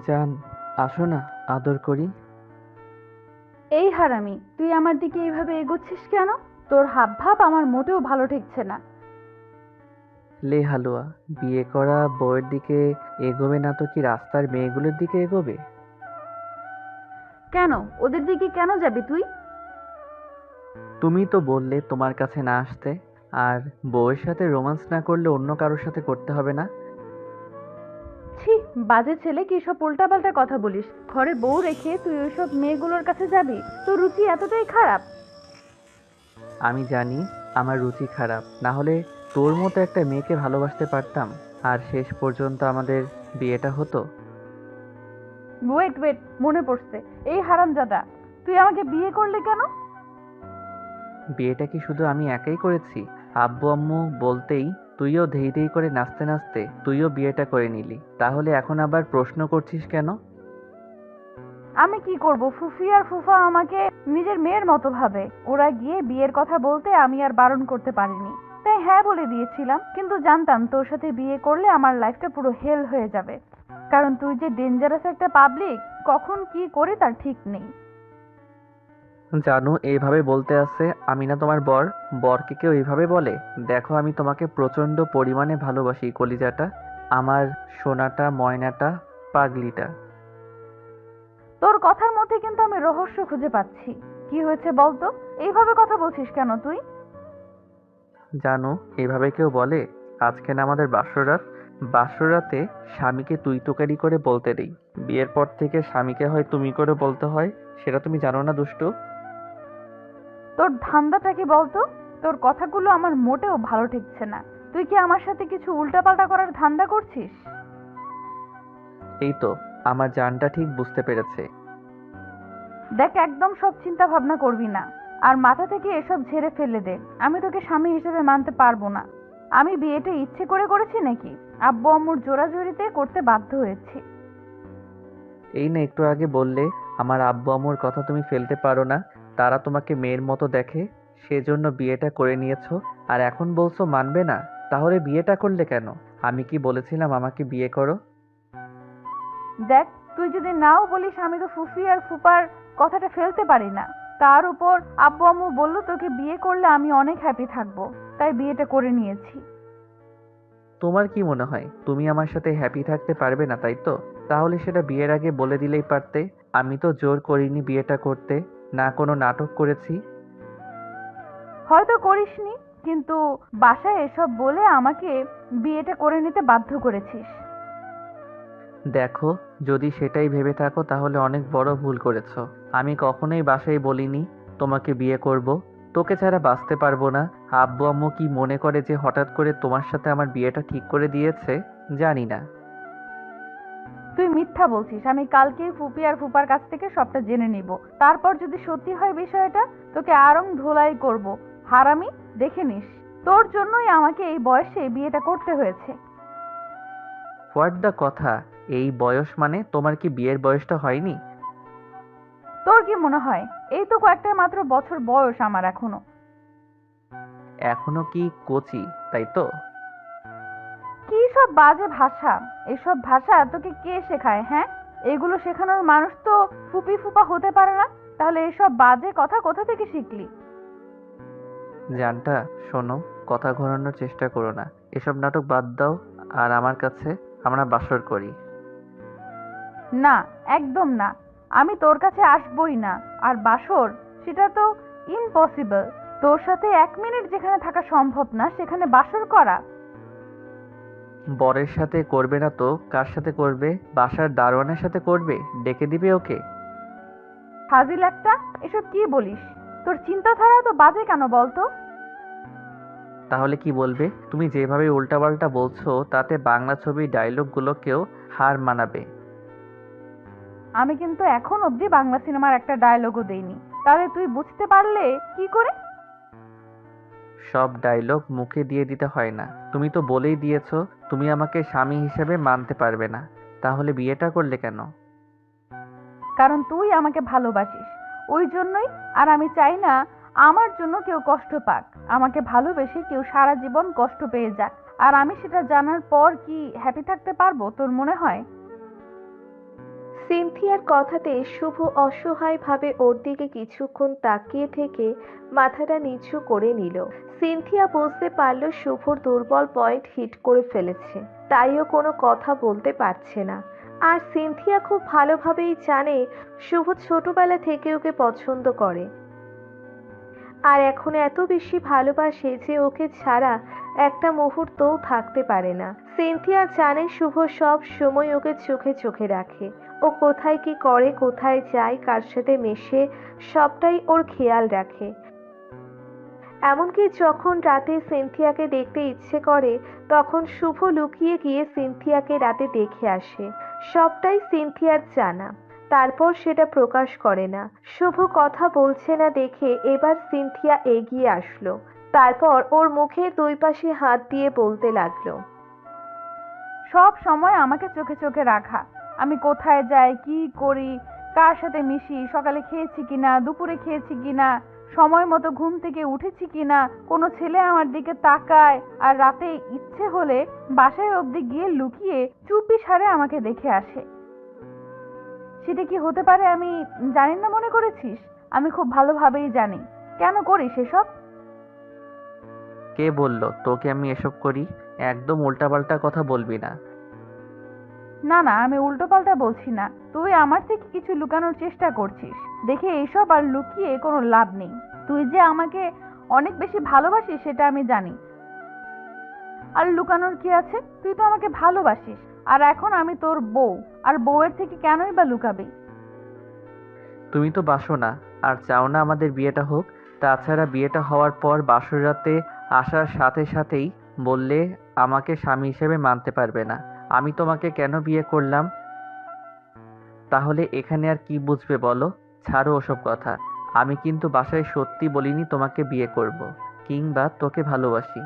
জান, আসো না, আদর করি। এই হারামি, তুই আমার দিকে এইভাবে এগোচ্ছিস কেন? তোর হাবভাব আমার মোটেও ভালো ঠেকছে না। লে হালুয়া, বিয়ে করা বউয়ের দিকে এগোবে না তো কি রাস্তার মেয়েগুলোর দিকে এগোবে? কেন? ওদের দিকে কেন যাবি তুই? তুমি তো বললে তোমার কাছে না আসতে, আর বউয়ের সাথে রোমান্স না করলে অন্য কারোর সাথে করতে হবে না। ছি, বাজে ছেলে, কি সব উল্টাপাল্টা কথা বলিস? ঘরে বউ রেখে তুই ওইসব মেয়েগুলোর কাছে যাবি? তোর রুচি এতটাই খারাপ? আমি জানি আমার রুচি খারাপ, না হলে তোর মতো একটা মেয়েকে ভালোবাসতে পারতাম, আর শেষ পর্যন্ত আমাদের বিয়েটা হতো। ওয়েট ওয়েট, মনে পড়ছে। এই হারামজাদা, তুই আমাকে বিয়ে করলি কেন? বিয়েটা কি শুধু আমি একাই করেছি? আব্বু আম্মু বলতেই তুইও ধেই ধেই করে নাচতে নাচতে তুইও বিয়েটা করে নিলি, তাহলে এখন আবার প্রশ্ন করছিস কেন? আমি কি করব? ফুফি আর ফুফা আমাকে নিজের মেয়ের মতো ভাবে। ওরা গিয়ে বিয়ের কথা বলতে আমি আর বারণ করতে পারিনি, তাই হ্যাঁ বলে দিয়েছিলাম। কিন্তু জানতাম তোর সাথে বিয়ে করলে আমার লাইফটা পুরো হেল হয়ে যাবে, কারণ তুই যে ডেঞ্জারাস একটা পাবলিক, কখন কি করে তার ঠিক নেই। জানু এইভাবে বলতে আছে আমি না তোমার বর? বরকে কেউ এইভাবে বলে? দেখো, আমি তোমাকে প্রচন্ড পরিমাণে ভালোবাসি কলিজাটা, আমার সোনাটা, ময়নাটা, পাগলিটা। তোর কথার মধ্যে কিন্তু আমি রহস্য খুঁজে পাচ্ছি। কি হয়েছে বলতো? এইভাবে কথা বলছিস কেন তুই? জানু, এইভাবে কেউ বলে? আজকে না আমাদের বাসরাত? বাসরাতে স্বামীকে তুই তোকারি করে বলতে নেই, বিয়ের পর থেকে স্বামীকে হয় তুমি করে বলতে হয়, সেটা তুমি জানো না দুষ্টু? তোর ধান্দাটা কি বলতো? তোর কথাগুলো আমার মোটেও ভালো ঠেকছে না। তুই কি আমার সাথে কিছু উল্টাপাল্টা করার ধান্দা করছিস? এই তো, আমার জানটা ঠিক বুঝতে পেরেছে। দেখ, একদম সব চিন্তা ভাবনা করবি না, আর মাথা থেকে এসব ঝেড়ে ফেলে দে। আমি তোকে স্বামী হিসেবে মানতে পারবো না। আমি বিয়েটা ইচ্ছে করে করেছি নাকি? আব্বু আম্মুর জোরাজুরিতে করতে বাধ্য হয়েছি। এই না একটু আগে বললে আমার আব্বু আম্মুর কথা তুমি ফেলতে পারো না, তারা তোমাকে মেয়ের মতো দেখে, সেজন্য বিয়েটা করে নিয়েছো। আর এখন বলছো মানবে না? তাহলে বিয়েটা করলে কেন? আমি কি বলেছিলাম আমাকে বিয়ে করো? দেখ, তুই যদি নাও বলিস, আমি তো ফুফি আর ফুপার কথাটা ফেলতে পারি না। তার উপর আব্বু আম্মু বললো তোকে বিয়ে করলে আমি অনেক হ্যাপি থাকবো, তাই বিয়েটা করে নিয়েছি। তোমার কি মনে হয় তুমি আমার সাথে হ্যাপি থাকতে পারবে না, তাই তো? তাহলে সেটা বিয়ের আগে বলে দিলেই পারতে। আমি তো জোর করিনি বিয়েটা করতে, না কোনো নাটক করেছি। হয়তো করিসনি, কিন্তু বাসায় এসব বলে আমাকে বিয়েটা করে নিতে বাধ্য করেছিস। দেখো, যদি সেটাই ভেবে থাকো তাহলে অনেক বড় ভুল করেছো। আমি কখনোই বাসায় বলিনি তোমাকে বিয়ে করব, তোকে ছাড়া বাঁচতে পারবো না। আব্বু আম্মু কি মনে করে যে হঠাৎ করে তোমার সাথে আমার বিয়েটা ঠিক করে দিয়েছে? জানি না। তুই মিথ্যা বলছিস। আমি কালকেই ফুপি আর ফুপার কাছ থেকে সবটা জেনে নিব। তারপর যদি সত্যি হয় বিষয়টা, তোকে আরং ধোলাই করব। হারামি, দেখে নিস। তোর জন্যই আমাকে এই বয়সে বিয়েটা করতে হয়েছে। হোয়াট দ্য কথা! এই বয়স মানে তোমার কি বিয়ের বয়সটা হয়নি? তোর কি মনে হয় এই তো কয়েকটা মাত্র বছর বয়স আমার এখনো? এখনো কি কচি, তাই তো? কি সব বাজে ভাষা! এসব ভাষা তোকে কে শেখায়, হ্যাঁ? এগুলো শেখানোর মানুষ তো ফুপি ফুপা হতে পারে না। তাহলে এসব বাজে কথা কোথা থেকে শিখলি? জানটা, শোনো, কথা ঘোরানোর চেষ্টা করো না, এসব নাটক বাদ দাও, আর আমার কাছে আমরা বাসর করি। না, একদম না। আমি তোর কাছে আসবই না। আর বাসর, সেটা তো ইম্পসিবল। তোর সাথে 1 মিনিট যেখানে থাকা সম্ভব না, সেখানে বাসর করা? বরের সাথে করবে না তো কার সাথে করবে? বাসার দারোয়ানের সাথে করবে, ডেকে দিবে ওকে। ফাজিল একটা! এসব কি বলিস? তোর চিন্তাধারা তো বাজে কেন বলতো? তাহলে কি বলবে? তুমি যেভাবে উল্টাপাল্টা বলছো তাতে বাংলা ছবির ডায়লগগুলোকেও হার মানাবে। আমি কিন্তু এখন অবধি বাংলা সিনেমার একটা ডায়লগও দেইনি। তাহলে তুই বুঝতে পারলে কি করে? সব ডায়লগ মুখে দিয়ে দিতে হয় না, তুমি তো বলেই দিয়েছো তুমি আমাকে স্বামী হিসেবে মানতে পারবে না, তাহলে বিয়েটা করলে কেন? কারণ তুই আমাকে ভালোবাসিস, ওই জন্যই। আর আমি চাই না আমার জন্য কেউ কষ্ট পাক। আমাকে ভালোবেসে কেউ সারা জীবন কষ্ট পেয়ে যাক। আর আমি সেটা জানার পর কি হ্যাপি থাকতে পারবো তোর মনে হয়? সিনথিয়ার কথাতে শুভ অসহায়ভাবে ওর দিকে কিছুক্ষণ তাকিয়ে থেকে মাথাটা নিচু করে নিল। সিনথিয়া বুঝতে পারল শুভর দুর্বল পয়েন্ট হিট করে ফেলেছে, তাইও কোনো কথা বলতে পারছে না। আর সিনথিয়া খুব ভালোভাবেই জানে শুভ ছোটবেলা থেকে ওকে পছন্দ করে, আর এখন এত বেশি ভালোবাসে যে ওকে ছাড়া একটা মুহূর্তও থাকতে পারে না। সিনথিয়া জানে শুভ সব সময় ওকে চোখে চোখে রাখে। ও কোথায় কি করে, কোথায় যায়, কার সাথে মেশে, সবটাই ওর খেয়াল রাখে। এমনকি যখন রাতে সিনথিয়াকে দেখতে ইচ্ছে করে তখন শুভ লুকিয়ে গিয়ে সিনথিয়াকে রাতে দেখে আসে। সবটাই সিনথিয়ার জানা, তারপর সেটা প্রকাশ করে না। শুভ কথা বলছে না দেখে এবার সিনথিয়া এগিয়ে আসলো, তারপর ওর মুখের দুই পাশে হাত দিয়ে বলতে লাগলো, সব সময় আমাকে চোখে চোখে রাখা, আমি কোথায় যাই, কি করি, কার সাথে মিশি, সকালে খেয়েছি কিনা, দুপুরে খেয়েছি কিনা, সময় মতো ঘুম থেকে উঠেছি কিনা, কোনো ছেলে আমার দিকে তাকায়, আর রাতে ইচ্ছে হলে বাসায় অবধি গিয়ে লুকিয়ে চুপি সারে আমাকে দেখে আসে। সেটা কি হতে পারে আমি জানি না মনে করেছিস? আমি খুব ভালোভাবেই জানি কেন করিস এসব। কে বলল তোকে আমি এসব করি? একদম উল্টাপাল্টা কথা বলবি না। না না, আমি উল্টো পাল্টা বলছি না, তুই আমার থেকে কিছু লুকানোর চেষ্টা করছিস। দেখে এইসব আর লুকিয়ে কোনো লাভ নেই। তুই যে আমাকে অনেক বেশি ভালোবাসিস সেটা আমি জানি। আর লুকানোর কি আছে? তুই তো আমাকে ভালোবাসিস, আর এখন আমি তোর বউ, আর বউয়ের থেকে কেনই বা লুকাবি? তুমি তো বাসো না আর চাও না আমাদের বিয়েটা হোক। তাছাড়া বিয়েটা হওয়ার পর বাসর রাতে আসার সাথে সাথেই বললে আমাকে স্বামী হিসেবে মানতে পারবে না। আমি তোমাকে কেন বিয়ে করলাম? তাহলে এখানে আর কি বুঝবে বলো? ছাড়ো ওসব কথা। আমি কিন্তু বাসায় সত্যি বলিনি তোমাকে বিয়ে করব, কিংবা তোকে ভালোবাসি।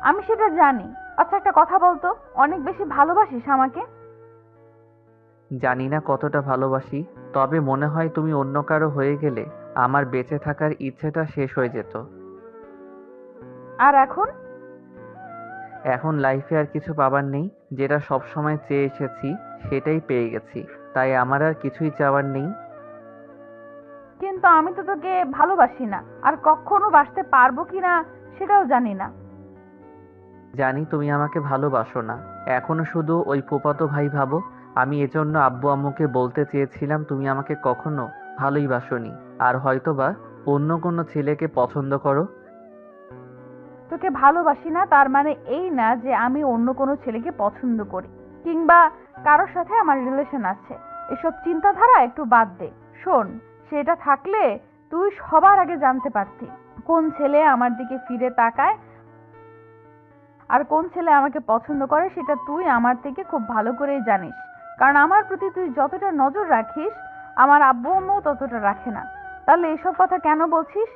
আমি সেটা জানি। আচ্ছা একটা কথা বলতো, অনেক বেশি ভালোবাসিস আমাকে? জানি না কতটা ভালোবাসি, তবে মনে হয় তুমি অন্য কারো হয়ে গেলে আমার বেঁচে থাকার ইচ্ছেটা শেষ হয়ে যেত। আর এখন? এখন লাইফে আর কিছু পাবার নেই। যেটা সব সময় চেয়ে এসেছি সেটাই পেয়ে গেছি, তাই আমার আর কিছুই চাওয়ার নেই। কিন্তু আমি তো তোকে ভালোবাসি না, আর কখনো বাসতে পারবো কিনা সেটাও জানি না। জানি তুমি আমাকে ভালোবাসো না, এখনো শুধু ওই ফুফাতো ভাই ভাবো। আমি এজন্য আব্বু আম্মুকে বলতে চেয়েছিলাম তুমি আমাকে কখনো ভালোই বাসোনি, আর হয়তোবা অন্য কোনো ছেলেকে পছন্দ করো। তোকে ভালোবাসি না তার মানে এই না যে আমি অন্য কোনো ছেলেকে পছন্দ করি, কিংবা কারোর সাথে আমার রিলেশন আছে। এসব চিন্তাধারা একটু বাদ দে। শোন, সেটা থাকলে তুই সবার আগে জানতে পারতি কোন ছেলে আমার দিকে ফিরে তাকায় আর কোন ছেলে আমাকে পছন্দ করে। সেটা তুই আমার থেকে খুব ভালো করেই জানিস, কারণ আমার প্রতি তুই যতটা নজর রাখিস আমার আব্বু আম্মুও ততটা রাখে না। তাহলে এসব কথা কেন বলছিস?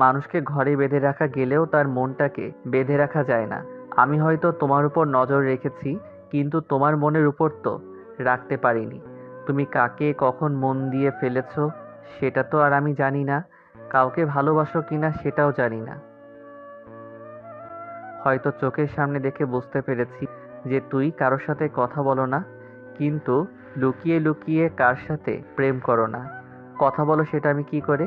মানুষকে ঘরে বেঁধে রাখা গেলেও তার মনটাকে বেঁধে রাখা যায় না। আমি হয়তো তোমার উপর নজর রেখেছি, কিন্তু তোমার মনের উপর তো রাখতে পারিনি। তুমি কাকে কখন মন দিয়ে ফেলেছো সেটা তো আর আমি জানি না। কাউকে ভালোবাসো কিনা সেটাও জানি না। হয়তো চোখের সামনে দেখে বুঝতে পেরেছি যে তুই কারোর সাথে কথা বলো না, কিন্তু লুকিয়ে লুকিয়ে কার সাথে প্রেম করো না। কথা বলো সেটা আমি কি করে?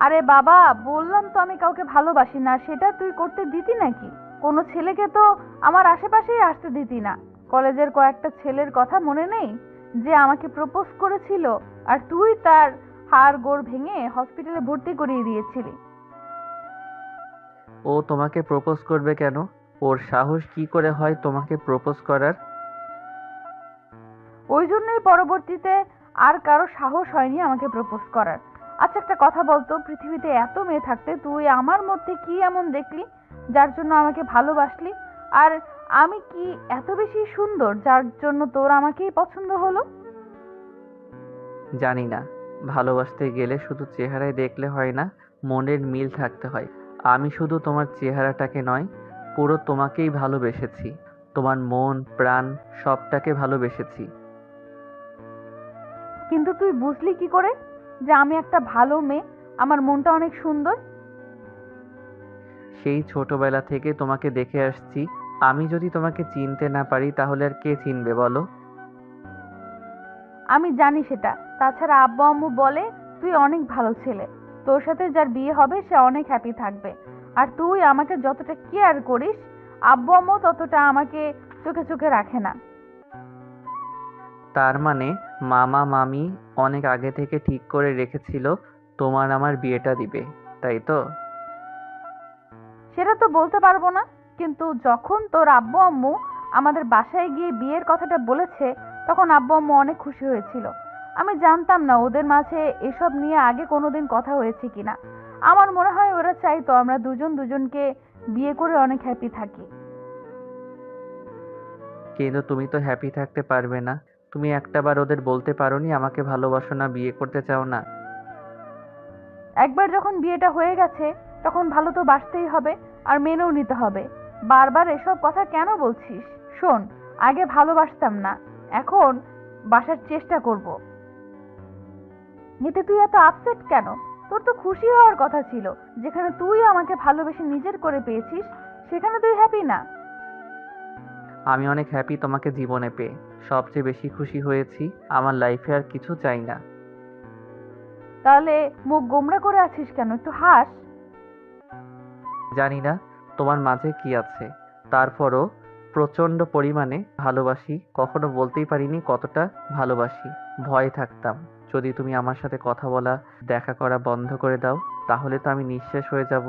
আরে বাবা, বললাম তো আমি কাউকে ভালোবাসি না, সেটা তুই করতে দিতি নাকি? কোনো ছেলেকে তো আমার আশেপাশেই আসতে দিতি না। কলেজের কয়েকটা ছেলের কথা মনে নেই যে আমাকে প্রপোজ করেছিল, আর তুই তার হাড় গোড় ভেঙে হসপিটালে ভর্তি করিয়ে দিয়েছিলি। ও তোমাকে প্রপোজ করবে কেন? ওর সাহস কি করে হয় তোমাকে প্রপোজ করার? ওই জন্যই পরবর্তীতে আর কারো সাহস হয়নি আমাকে প্রপোজ করার। আচ্ছা একটা কথা বলতো, পৃথিবীতে এত মেয়ে থাকতে তুই আমার মধ্যে কি এমন দেখলি যার জন্য আমাকে ভালোবাসলি? আর আমি কি এত বেশি সুন্দর যার জন্য তোর আমাকেই পছন্দ হলো? জানি না, ভালোবাসতে গেলে শুধু চেহারায় দেখলে হয় না, মনের মিল থাকতে হয়। আমি শুধু তোমার চেহারাটাকে নয়, পুরো তোমাকেই ভালোবেসেছি। তোমার মন প্রাণ সবটাকে ভালোবেসেছি। কিন্তু তুই বুঝলি কি করে যে আমি একটা ভালো মেয়ে, আমার মনটা অনেক সুন্দর? সেই ছোটবেলা থেকে তোমাকে দেখে আসছি, আমি যদি তোমাকে চিনতে না পারি তাহলে আর কে চিনবে বলো? আমি জানি সেটা। তাছাড়া আব্বু আম্মু বলে তুই অনেক ভালো ছেলে, তোর সাথে যার বিয়ে হবে সে অনেক হ্যাপি থাকবে। আর তুই আমাকে যতটা কেয়ার করিস, আব্বু আম্মু ততটা আমাকে চোখে চোখে রাখে না। তার মানে মামা মামি অনেক আগে থেকে ঠিক করে রেখেছিল তোমার আমার বিয়েটা দিবে, তাই তো? সেটা তো বলতে পারবো না, কিন্তু যখন তোর আব্বু আম্মু আমাদের বাসায় গিয়ে বিয়ের কথাটা বলেছে, তখন আব্বু আম্মু অনেক খুশি হয়েছিল। আমি জানতাম না ওদের মাঝে এসব নিয়ে আগে কোনোদিন কথা হয়েছে কিনা। আমার মনে হয় ওরা চাইতো আমরা দুজন দুজনকে বিয়ে করে অনেক হ্যাপি থাকি। কিন্তু তুমি তো হ্যাপি থাকতে পারবে না। তুমি একটাবার ওদের বলতে পারোনি আমাকে ভালোবাসো না, বিয়ে করতে চাও না? একবার যখন বিয়েটা হয়ে গেছে, তখন ভালো তো বাসতেই হবে, আর মেনেও নিতে হবে। বারবার এসব কথা কেন বলছিস? শোন, আগে ভালোবাসতাম না, এখন বাসার চেষ্টা করব। এতে তুই এত আপসেট কেন? তোর তো খুশি হওয়ার কথা ছিল। যেখানে তুই আমাকে ভালোবেসে নিজের করে পেয়েছিস, সেখানে তুই হ্যাপি না? আমি অনেক হ্যাপি তোমাকে জীবনে পেয়ে। সবচেয়ে বেশি খুশি হয়েছি, আমার লাইফে আর কিছু চাই না। তাহলে মুখ গোমড়া করে আছিস কেন? একটু হাস। জানি না তোমার মাঝে কি আছে, তারপরও প্রচন্ড পরিমাণে ভালোবাসি। কখনো বলতেই পারিনি কতটা ভালোবাসি। ভয়ে থাকতাম যদি তুমি আমার সাথে কথা বলা দেখা করা বন্ধ করে দাও, তাহলে তো আমি নিঃশেষ হয়ে যাব।